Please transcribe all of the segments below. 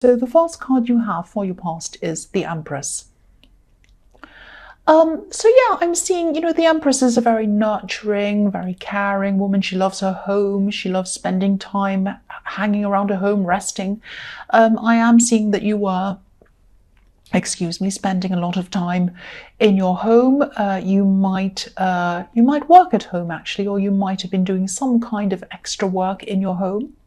So the first card you have for your past is the Empress. So yeah, I'm seeing, the Empress is a very nurturing, very caring woman. She loves her home. She loves spending time hanging around her home, resting. I am seeing that you were, spending a lot of time in your home. You might work at home actually, or you might have been doing some kind of extra work in your home.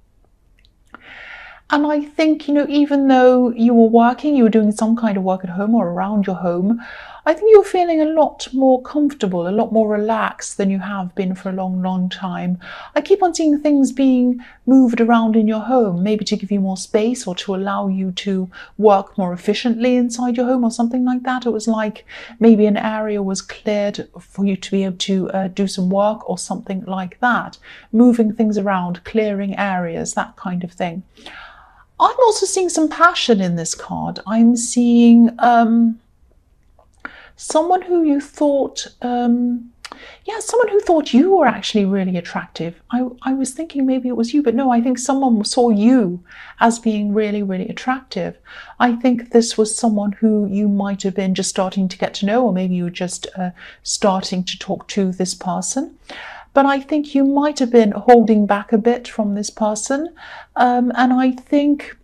And I think, even though you were working, you were doing some kind of work at home or around your home, I think you're feeling a lot more comfortable, a lot more relaxed than you have been for a long, long time. I keep on seeing things being moved around in your home, maybe to give you more space or to allow you to work more efficiently inside your home or something like that. It was like maybe an area was cleared for you to be able to do some work or something like that. Moving things around, clearing areas, that kind of thing. I'm also seeing some passion in this card. I'm seeing someone who you thought, someone who thought you were actually really attractive. I was thinking maybe it was you, but no, I think someone saw you as being really, really attractive. I think this was someone who you might have been just starting to get to know, or maybe you were just starting to talk to this person. But I think you might have been holding back a bit from this person. And I think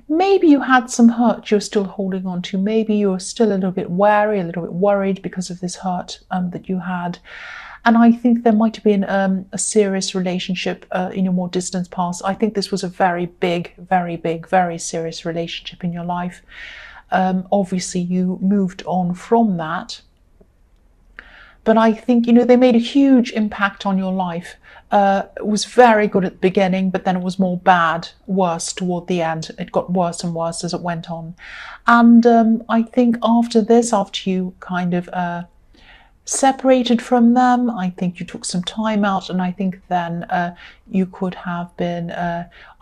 maybe you had some hurt you're still holding on to. Maybe you're still a little bit wary, a little bit worried because of this hurt that you had. And I think there might have been a serious relationship in your more distant past. I think this was a very big, very serious relationship in your life. Obviously, you moved on from that. But I think, they made a huge impact on your life. It was very good at the beginning, but then it was worse toward the end. It got worse and worse as it went on. And I think after this, after you kind of separated from them, I think you took some time out, and I think then you could have been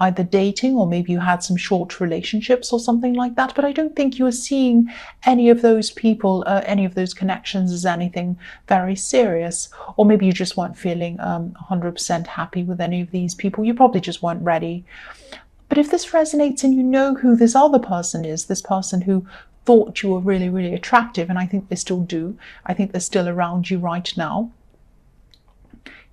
either dating, or maybe you had some short relationships or something like that. But I don't think you were seeing any of those people, any of those connections as anything very serious. Or maybe you just weren't feeling 100% happy with any of these people. You probably just weren't ready. But if this resonates and you know who this other person is, this person who thought you were really, really attractive, and I think they still do. I think they're still around you right now.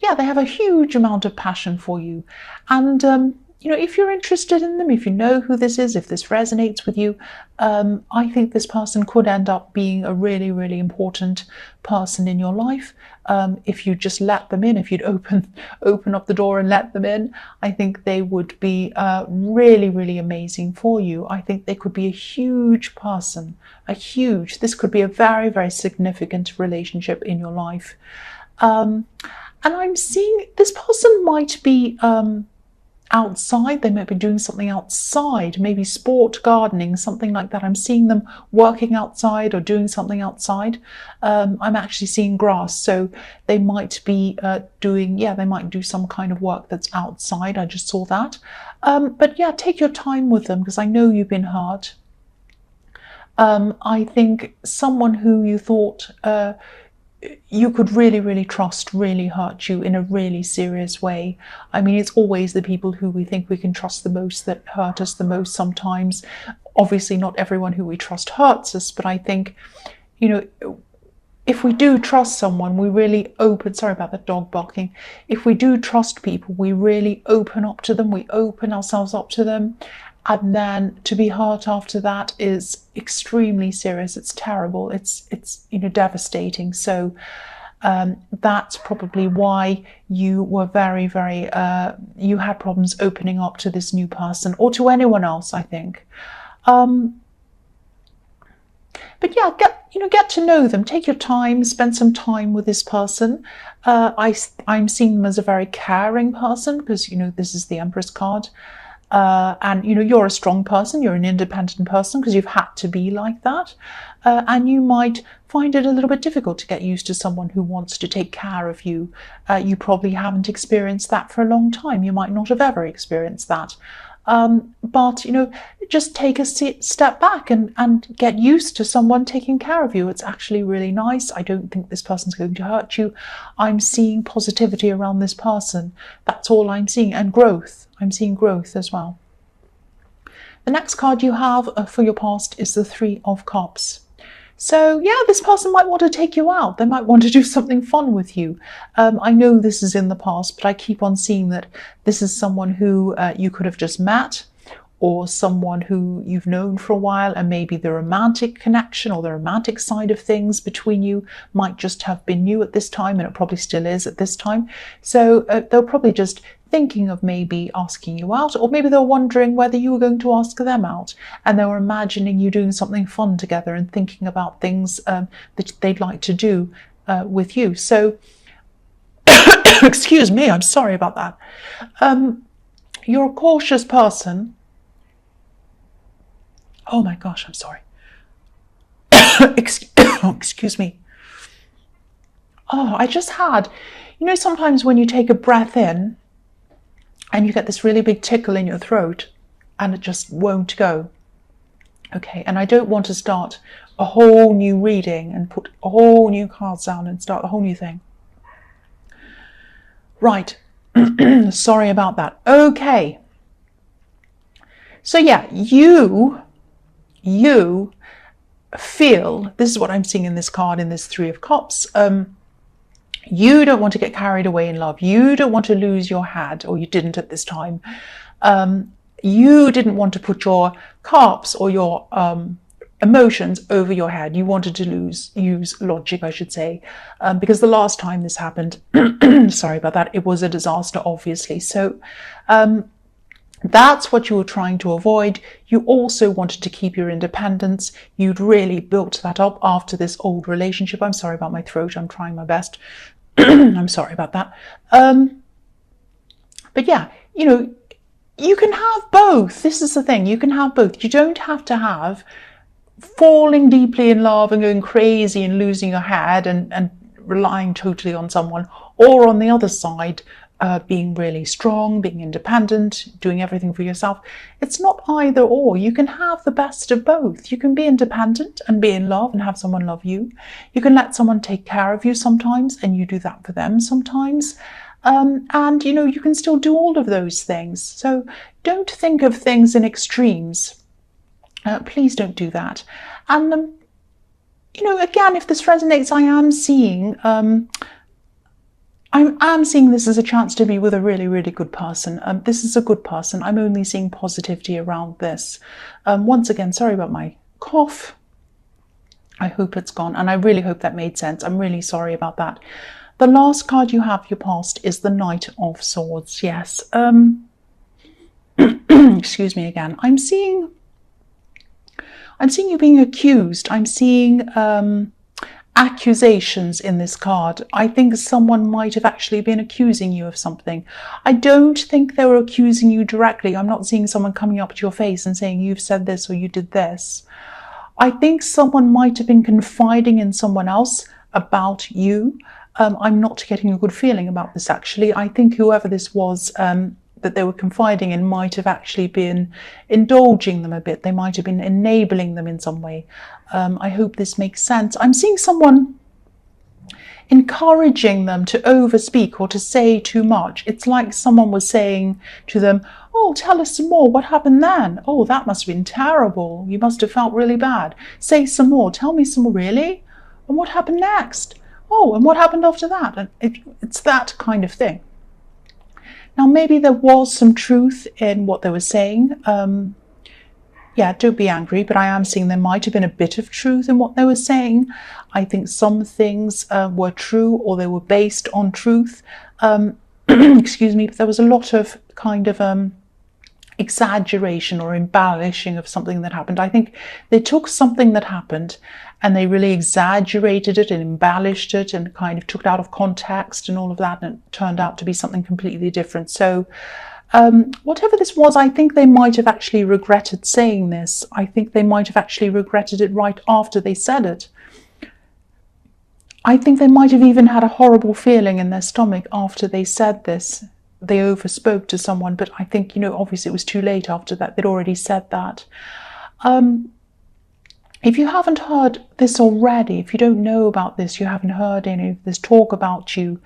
Yeah, they have a huge amount of passion for you. And, if you're interested in them, if you know who this is, if this resonates with you, I think this person could end up being a really, really important person in your life. If you just let them in, if you'd open up the door and let them in, I think they would be really, really amazing for you. I think they could be a huge person, this could be a very, very significant relationship in your life. And I'm seeing this person might be outside. They might be doing something outside, maybe sport, gardening, something like that. I'm seeing them working outside or doing something outside. I'm actually seeing grass, so they might be they might do some kind of work that's outside. I just saw that. But yeah, take your time with them, because I know you've been hurt. I think someone who you thought you could really, really trust really hurt you in a really serious way. I mean, it's always the people who we think we can trust the most that hurt us the most sometimes. Obviously, not everyone who we trust hurts us, but I think, if we do trust someone, we really sorry about that dog barking. If we do trust people, we really open up to them, we open ourselves up to them. And then to be hurt after that is extremely serious. It's terrible. It's devastating. So that's probably why you were very, very, you had problems opening up to this new person, or to anyone else, I think. But yeah, get to know them. Take your time, spend some time with this person. I'm seeing them as a very caring person, because, this is the Empress card. And you're a strong person, you're an independent person, because you've had to be like that, and you might find it a little bit difficult to get used to someone who wants to take care of you. You probably haven't experienced that for a long time. You might not have ever experienced that. But just take a step back and get used to someone taking care of you. It's actually really nice. I don't think this person's going to hurt you. I'm seeing positivity around this person. That's all I'm seeing. And growth. I'm seeing growth as well. The next card you have for your past is the Three of Cups. So yeah, this person might want to take you out. They might want to do something fun with you. I know this is in the past, but I keep on seeing that this is someone who you could have just met, or someone who you've known for a while, and maybe the romantic connection or the romantic side of things between you might just have been new at this time, and it probably still is at this time. So they're probably just thinking of maybe asking you out, or maybe they're wondering whether you were going to ask them out, and they were imagining you doing something fun together and thinking about things that they'd like to do with you. So excuse me, I'm sorry about that. You're a cautious person. Oh my gosh, I'm sorry. Excuse me. Oh, I just had, you know, sometimes when you take a breath in and you get this really big tickle in your throat and it just won't go. Okay, and I don't want to start a whole new reading and put a whole new cards down and start a whole new thing. Right. Sorry about that. Okay. So yeah, you feel, this is what I'm seeing in this card, in this Three of Cups, you don't want to get carried away in love. You don't want to lose your head, or you didn't at this time. You didn't want to put your cups or your emotions over your head. You wanted to use logic, I should say, because the last time this happened, sorry about that, it was a disaster, obviously. So that's what you were trying to avoid. You also wanted to keep your independence. You'd really built that up after this old relationship. I'm sorry about my throat. I'm trying my best. I'm sorry about that. But yeah, you know, you can have both. This is the thing. You can have both. You don't have to have falling deeply in love and going crazy and losing your head and relying totally on someone, or on the other side, being really strong, being independent, doing everything for yourself. It's not either or. You can have the best of both. You can be independent and be in love and have someone love you. You can let someone take care of you sometimes, and you do that for them sometimes. And, you know, you can still do all of those things. So don't think of things in extremes. Please don't do that. And, you know, again, if this resonates, I am seeing this as a chance to be with a really, really good person. This is a good person. I'm only seeing positivity around this. Once again, sorry about my cough. I hope it's gone, and I really hope that made sense. I'm really sorry about that. The last card you have, your past, is the Knight of Swords. Yes. Excuse me again. I'm seeing you being accused. I'm seeing accusations in this card. I think someone might have actually been accusing you of something. I don't think they were accusing you directly. I'm not seeing someone coming up to your face and saying you've said this or you did this. I think someone might have been confiding in someone else about you. I'm not getting a good feeling about this, actually. I think whoever this was that they were confiding in might have actually been indulging them a bit. They might have been enabling them in some way. I hope this makes sense. I'm seeing someone encouraging them to overspeak or to say too much. It's like someone was saying to them, oh, tell us some more. What happened then? Oh, that must have been terrible. You must have felt really bad. Say some more. Tell me some more. Really? And what happened next? Oh, and what happened after that? And it's that kind of thing. Now, maybe there was some truth in what they were saying. Yeah, don't be angry, but I am seeing there might have been a bit of truth in what they were saying. I think some things were true, or they were based on truth. Excuse me, but there was a lot of kind of exaggeration or embellishing of something that happened. I think they took something that happened and they really exaggerated it and embellished it and kind of took it out of context and all of that, and it turned out to be something completely different. So whatever this was, I think they might have actually regretted saying this. I think they might have actually regretted it right after they said it. I think they might have even had a horrible feeling in their stomach after they said this. They overspoke to someone, but I think, you know, obviously it was too late after that. They'd already said that. If you haven't heard this already, if you don't know about this, you haven't heard any of this talk about you,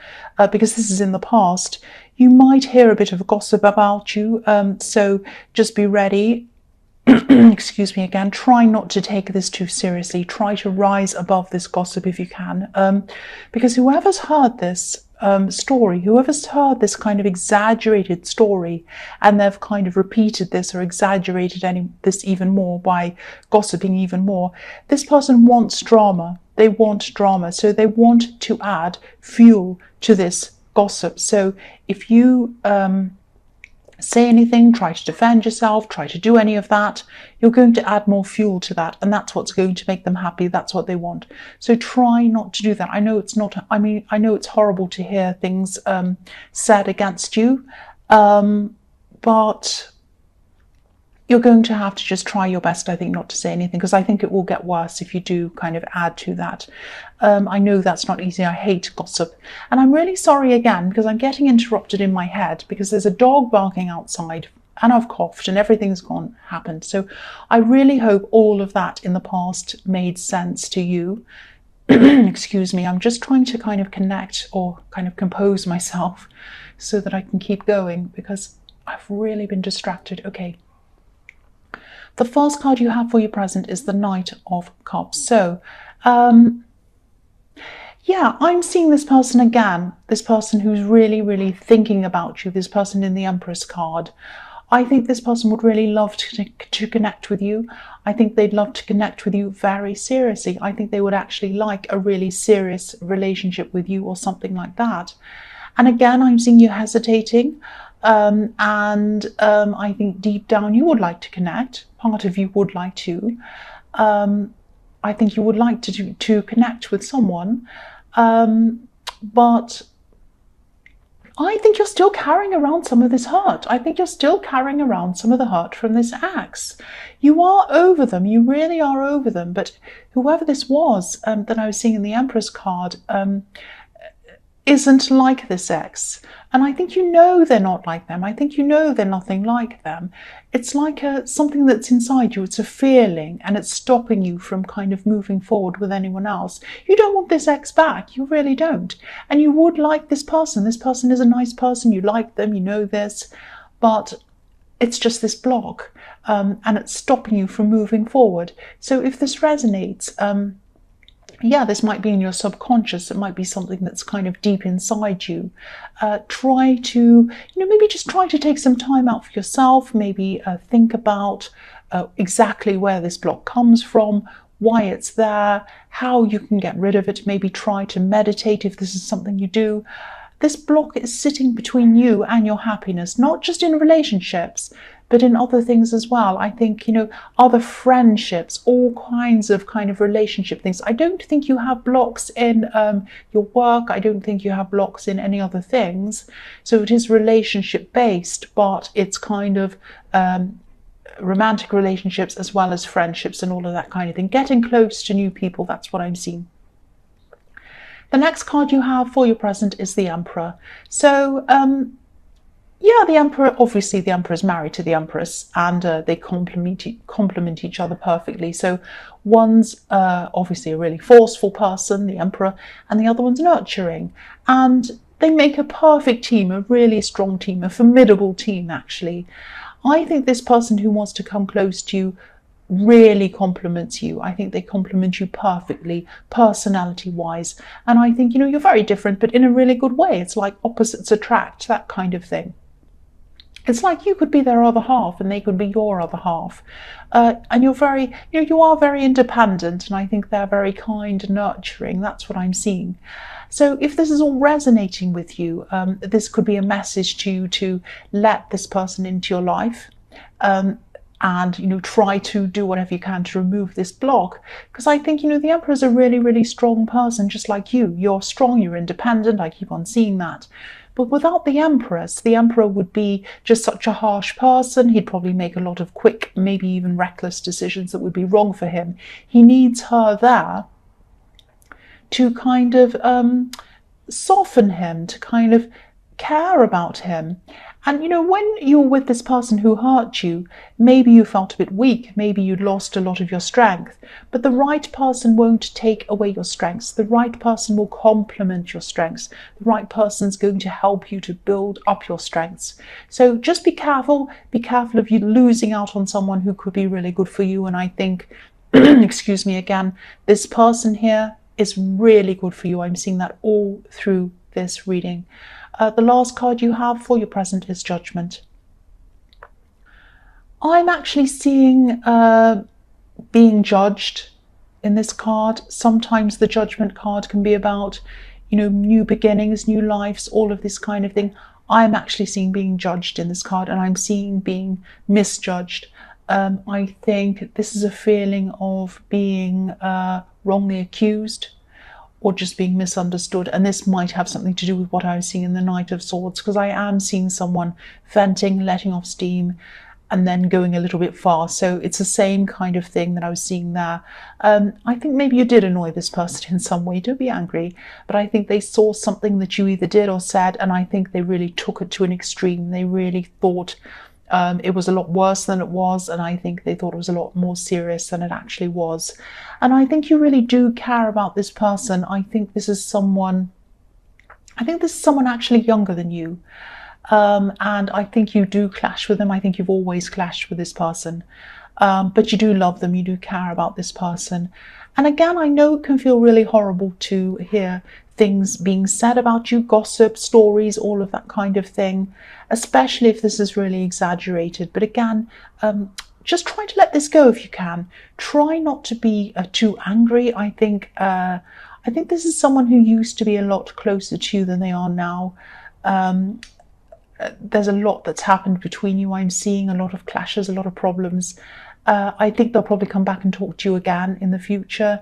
because this is in the past, you might hear a bit of gossip about you. So just be ready. excuse me again, try not to take this too seriously. Try to rise above this gossip if you can, because whoever's heard this story, whoever's heard this kind of exaggerated story, and they've kind of repeated this or exaggerated this even more by gossiping even more, this person wants drama. They want drama, so they want to add fuel to this gossip. So if you say anything, try to defend yourself, try to do any of that, you're going to add more fuel to that, and that's what's going to make them happy. That's what they want. So try not to do that. I know it's not, I know it's horrible to hear things said against you, but you're going to have to just try your best, I think, not to say anything, because I think it will get worse if you do kind of add to that. I know that's not easy. I hate gossip. And I'm really sorry again, because I'm getting interrupted in my head because there's a dog barking outside and I've coughed and everything's happened. So I really hope all of that in the past made sense to you. Excuse me. I'm just trying to kind of connect or kind of compose myself so that I can keep going, because I've really been distracted. Okay. The first card you have for your present is the Knight of Cups. So, yeah, I'm seeing this person again, this person who's really, really thinking about you, this person in the Empress card. I think this person would really love to connect with you. I think they'd love to connect with you very seriously. I think they would actually like a really serious relationship with you or something like that. And again, I'm seeing you hesitating. I think deep down you would like to connect. Part of you would like to. I think you would like to connect with someone, but I think you're still carrying around some of this hurt. I think you're still carrying around some of the hurt from this ex. You are over them. You really are over them. But whoever this was that I was seeing in the Empress card isn't like this ex. And I think you know they're not like them. I think you know they're nothing like them. It's like something that's inside you. It's a feeling, and it's stopping you from kind of moving forward with anyone else. You don't want this ex back. You really don't. And you would like this person. This person is a nice person. You like them. You know this. But it's just this block. And it's stopping you from moving forward. So if this resonates, yeah, this might be in your subconscious. It might be something that's kind of deep inside you. Try to, maybe just try to take some time out for yourself. Maybe think about exactly where this block comes from, why it's there, how you can get rid of it. Maybe try to meditate if this is something you do. This block is sitting between you and your happiness, not just in relationships, but in other things as well. I think, other friendships, all kinds of kind of relationship things. I don't think you have blocks in your work. I don't think you have blocks in any other things. So it is relationship based, but it's kind of romantic relationships as well as friendships and all of that kind of thing. Getting close to new people, that's what I'm seeing. The next card you have for your present is the Emperor. So, yeah, the Emperor, obviously the Emperor is married to the Empress, and they complement each other perfectly. So one's obviously a really forceful person, the Emperor, and the other one's nurturing. And they make a perfect team, a really strong team, a formidable team, actually. I think this person who wants to come close to you really compliments you. I think they complement you perfectly, personality-wise. And I think, you're very different, but in a really good way. It's like opposites attract, that kind of thing. It's like you could be their other half and they could be your other half. And you're very, you are very independent, and I think they're very kind and nurturing. That's what I'm seeing. So if this is all resonating with you, this could be a message to you to let this person into your life. And try to do whatever you can to remove this block, because I think the Emperor is a really, really strong person, just like you. You're strong, you're independent. I keep on seeing that. But without the Empress, the Emperor would be just such a harsh person. He'd probably make a lot of quick, maybe even reckless decisions that would be wrong for him. He needs her there to kind of soften him, to kind of care about him. And when you're with this person who hurt you, maybe you felt a bit weak, maybe you'd lost a lot of your strength, but the right person won't take away your strengths. The right person will complement your strengths. The right person's going to help you to build up your strengths. So just be careful of you losing out on someone who could be really good for you. And I think, excuse me again, this person here is really good for you. I'm seeing that all through this reading. The last card you have for your present is Judgment. I'm actually seeing being judged in this card. Sometimes the Judgment card can be about, new beginnings, new lives, all of this kind of thing. I'm actually seeing being judged in this card, and I'm seeing being misjudged. I think this is a feeling of being wrongly accused, or just being misunderstood. And this might have something to do with what I was seeing in the Knight of Swords, because I am seeing someone venting, letting off steam, and then going a little bit far. So it's the same kind of thing that I was seeing there. I think maybe you did annoy this person in some way. Don't be angry. But I think they saw something that you either did or said, and I think they really took it to an extreme. They really thought it was a lot worse than it was, and I think they thought it was a lot more serious than it actually was. And I think you really do care about this person. I think this is someone actually younger than you. And I think you do clash with them. I think you've always clashed with this person. But you do love them. You do care about this person. And again, I know it can feel really horrible to hear things being said about you, gossip, stories, all of that kind of thing, especially if this is really exaggerated. But again, just try to let this go if you can. Try not to be too angry. I think this is someone who used to be a lot closer to you than they are now. There's a lot that's happened between you. I'm seeing a lot of clashes, a lot of problems. I think they'll probably come back and talk to you again in the future.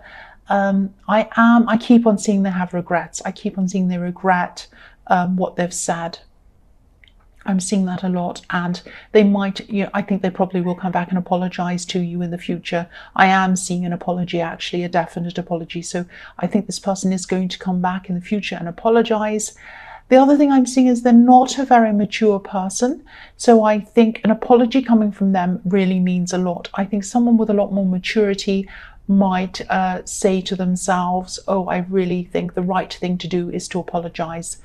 I keep on seeing they have regrets. I keep on seeing they regret what they've said. I'm seeing that a lot, and they might, I think they probably will come back and apologize to you in the future. I am seeing an apology, actually, a definite apology. So I think this person is going to come back in the future and apologize. The other thing I'm seeing is they're not a very mature person. So I think an apology coming from them really means a lot. I think someone with a lot more maturity might say to themselves, oh, I really think the right thing to do is to apologize.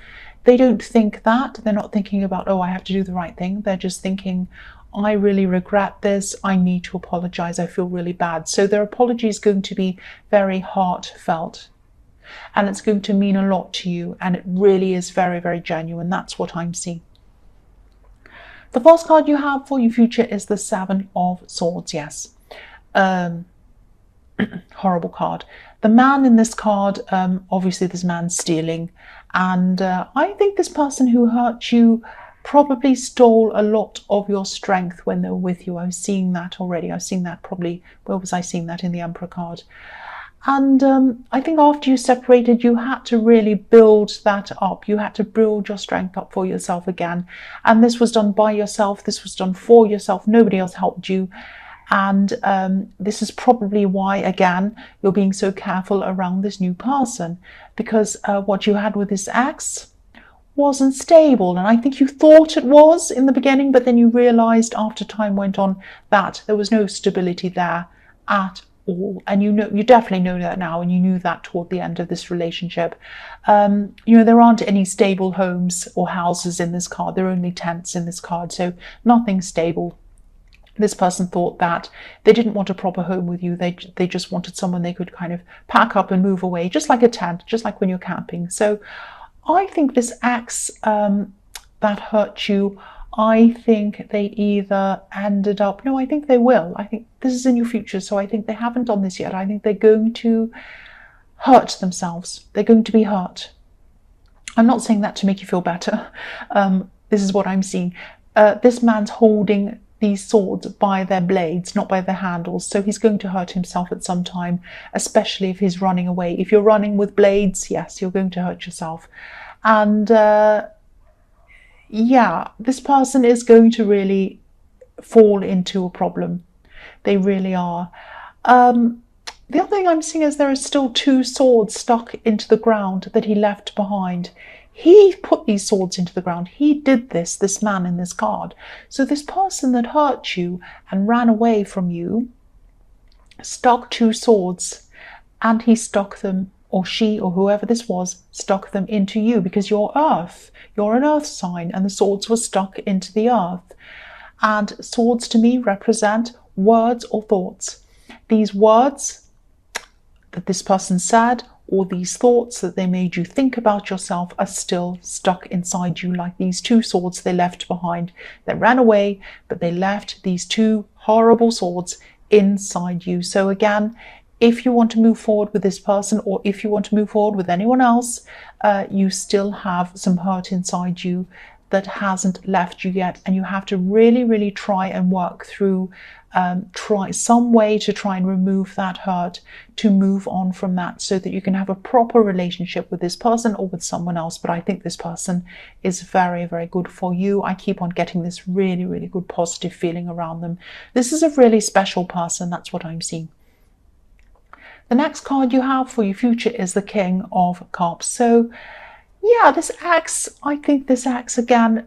They don't think that. They're not thinking about, oh, I have to do the right thing. They're just thinking, I really regret this. I need to apologize. I feel really bad. So their apology is going to be very heartfelt. And it's going to mean a lot to you. And it really is very, very genuine. That's what I'm seeing. The false card you have for your future is the Seven of Swords. Yes. Horrible card. The man in this card, obviously this man's stealing. And I think this person who hurt you probably stole a lot of your strength when they were with you. I was seeing that already. I was seeing that probably, where was I seeing that? In the Emperor card. And I think after you separated, you had to really build that up. You had to build your strength up for yourself again. And this was done by yourself. This was done for yourself. Nobody else helped you. And this is probably why, again, you're being so careful around this new person. Because what you had with this ex wasn't stable. And I think you thought it was in the beginning, but then you realized after time went on that there was no stability there at all. And you definitely know that now, and you knew that toward the end of this relationship. There aren't any stable homes or houses in this card. There are only tents in this card, so nothing stable. This person thought that they didn't want a proper home with you. They just wanted someone they could kind of pack up and move away, just like a tent, just like when you're camping. So I think this ex that hurt you, I think they either ended up, no, I think they will. I think this is in your future, so I think they haven't done this yet. I think they're going to hurt themselves. They're going to be hurt. I'm not saying that to make you feel better. This is what I'm seeing. This man's holding these swords by their blades, not by their handles. So he's going to hurt himself at some time, especially if he's running away. If you're running with blades, yes, you're going to hurt yourself. And yeah, this person is going to really fall into a problem. They really are. The other thing I'm seeing is there are still two swords stuck into the ground that he left behind. He put these swords into the ground. He did this man in this card. So this person that hurt you and ran away from you stuck 2 swords, and he stuck them, or she, or whoever this was, stuck them into you because you're earth. You're an earth sign, and the swords were stuck into the earth. And swords to me represent words or thoughts. These words that this person said, or these thoughts that they made you think about yourself, are still stuck inside you, like these 2 swords they left behind. They ran away, but they left these 2 horrible swords inside you. So again, if you want to move forward with this person, or if you want to move forward with anyone else, you still have some hurt inside you that hasn't left you yet, and you have to really try and work through, try some way to try and remove that hurt, to move on from that, so that you can have a proper relationship with this person or with someone else. But I think this person is very good for you. I keep on getting this really good positive feeling around them. This is a really special person. That's what I'm seeing. The next card you have for your future is the King of Cups. So yeah, this ex, I think this ex again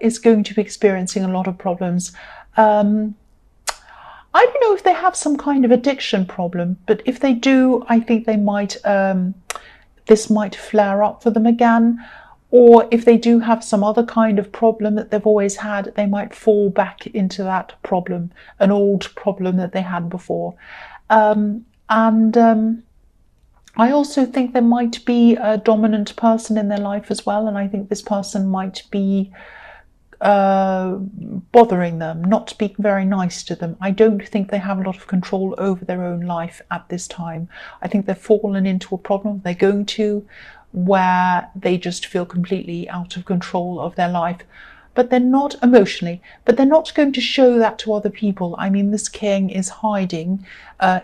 is going to be experiencing a lot of problems. I don't know if they have some kind of addiction problem, but if they do, I think they might, this might flare up for them again. Or if they do have some other kind of problem that they've always had, they might fall back into that problem, an old problem that they had before. I also think there might be a dominant person in their life as well, and I think this person might be bothering them, not being very nice to them. I don't think they have a lot of control over their own life at this time. I think they've fallen into a problem they're going to, where they just feel completely out of control of their life. But they're not emotionally, but they're not going to show that to other people. I mean, this king is hiding.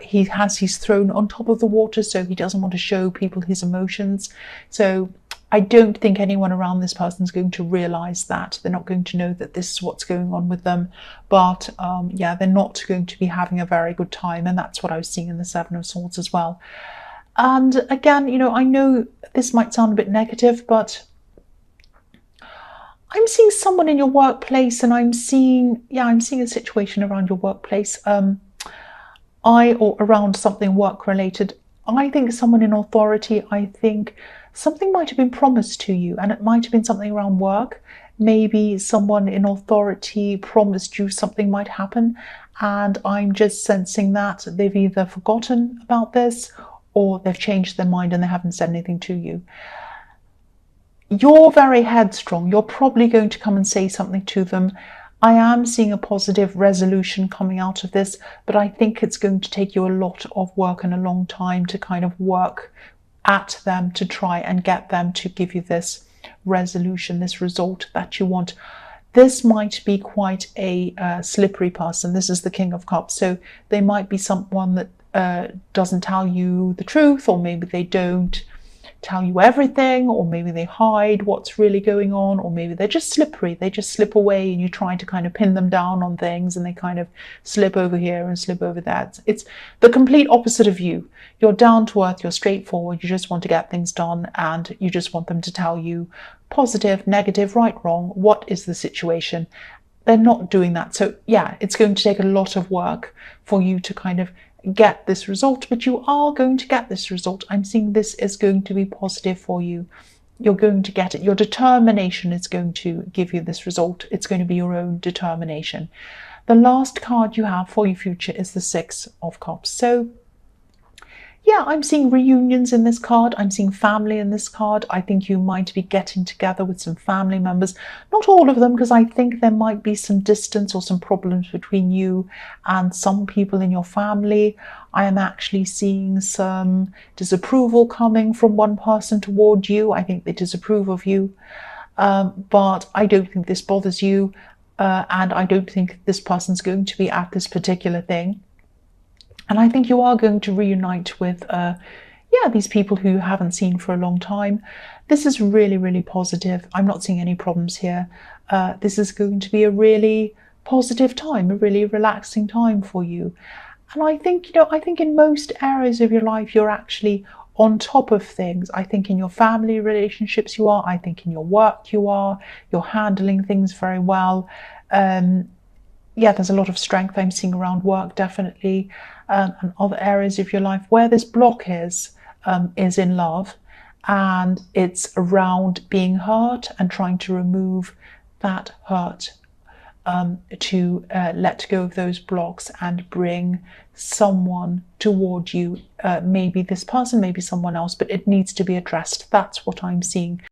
He's thrown on top of the water, so he doesn't want to show people his emotions. So I don't think anyone around this person is going to realize that. They're not going to know that this is what's going on with them. But yeah, they're not going to be having a very good time. And that's what I was seeing in the Seven of Swords as well. And again, you know, I know this might sound a bit negative, but I'm seeing someone in your workplace, and I'm seeing a situation around your workplace, or around something work related. I think someone in authority, I think something might have been promised to you, and it might have been something around work. Maybe someone in authority promised you something might happen, and I'm just sensing that they've either forgotten about this, or they've changed their mind and they haven't said anything to you. You're very headstrong. You're probably going to come and say something to them. I am seeing a positive resolution coming out of this, but I think it's going to take you a lot of work and a long time to kind of work at them to try and get them to give you this resolution, this result that you want. This might be quite a slippery person. This is the King of Cups. So they might be someone that doesn't tell you the truth, or maybe they don't tell you everything, or maybe they hide what's really going on, or maybe they're just slippery. They just slip away and you try to kind of pin them down on things, and they kind of slip over here and slip over there. It's the complete opposite of you. You're down to earth, you're straightforward, you just want to get things done, and you just want them to tell you positive, negative, right, wrong, what is the situation. They're not doing that. So yeah, it's going to take a lot of work for you to kind of get this result, but you are going to get this result. I'm seeing this is going to be positive for you. You're going to get it. Your determination is going to give you this result. It's going to be your own determination. The last card you have for your future is the Six of Cups. So yeah, I'm seeing reunions in this card. I'm seeing family in this card. I think you might be getting together with some family members. Not all of them, because I think there might be some distance or some problems between you and some people in your family. I am actually seeing some disapproval coming from one person toward you. I think they disapprove of you, but I don't think this bothers you, and I don't think this person's going to be at this particular thing. And I think you are going to reunite with, these people who you haven't seen for a long time. This is really positive. I'm not seeing any problems here. This is going to be a really positive time, a really relaxing time for you. And I think, I think in most areas of your life, you're actually on top of things. I think in your family relationships you are. I think in your work you are. You're handling things very well. Yeah, there's a lot of strength I'm seeing around work, definitely, and other areas of your life. Where this block is in love, and it's around being hurt and trying to remove that hurt, to let go of those blocks and bring someone toward you. Maybe this person, maybe someone else, but it needs to be addressed. That's what I'm seeing.